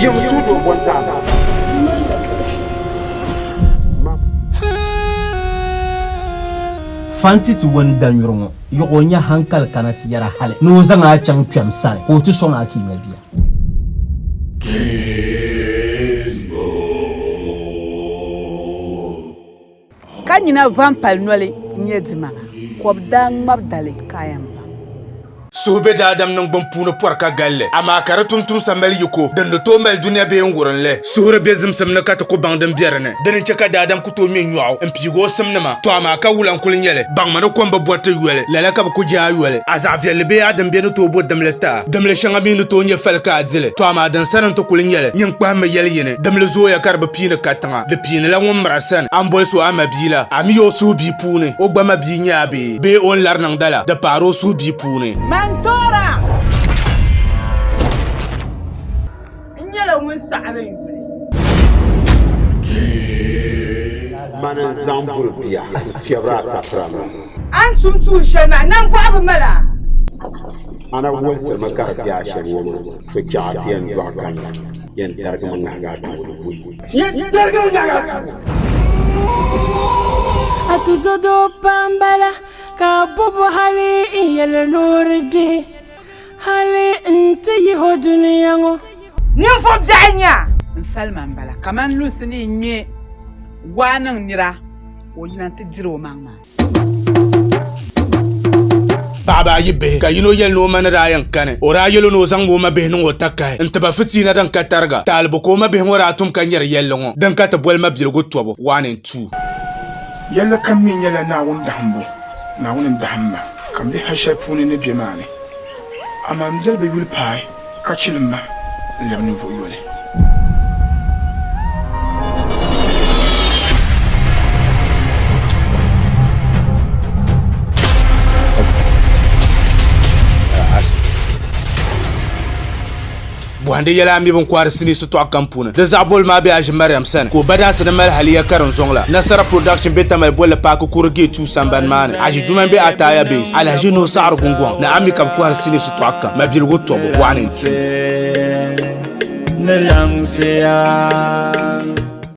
Yamtudo Guantana. Fanti tu wanda nyurongo yogonya hankal kanati yara hale no zanga chang twam sare ko tu songa ki mabia kanyina vampal nole nyedima ko dang mabdale kayamba Sobe da adam nang bampuna porka galle ama kara tuntum samel yuko dan to mel dunya be nguron le sura be zimsam na kata ko bangdam bierne dan cheka da adam ko to mi nyaaw en pigo samnama to ama ka wulan kul nyele bang mana ko mba botte wele lala ka ko jaa wele azafel be adam be no to bo dam le ta dam le shanga mi no to nye fel ka adile to ama dan sanan to kul nyele nyin pa me yele yene dam le zo ya karba pina katanga de pina la ngomra san am bol so ama bila ami yo so bi pune o gba ma bi nyaabe be on lar nang dala de paro so bi pune Mantora! Nyala mun sa'are yule. Manan zambur biya fiabra saprama. An sumtu shema nan fu abu mala. Ana wonse makar biya shewoma to kyaati en do kan yen targama naga tu yen targama naga tu atuzodo pambala ka bobo hali yele lorde hali nte yiho duniyango Nin fo bjanya. Salman bala kaman lusini nye wanan nira o yinan te diro mangma. Baba yibe ka yino yel no man rayan kane ora yelo no zang mo ma be no takai ntaba fitina dan katarga talbo ko ma be ngora tum kan yer yello dan ka ta bol ma bilgo tobo 1 and 2 yalla kam min yalla na won dambo na won damba kam bi hasha funi ne bi mane ama mdel be yul pai ka chilma lemni fo yole Buhande yala mi bon kwar sini su to kampuna de zabol ma be aj Mariam San ko bada sa mal haliya karan zongla Nasara production beta mal bolle pa ko kurge tu samban man aji duman be ataya base ala jino sar gungwa na ami kam kwar sini su to akka ma bil go to bo wanen tu ne lang se ya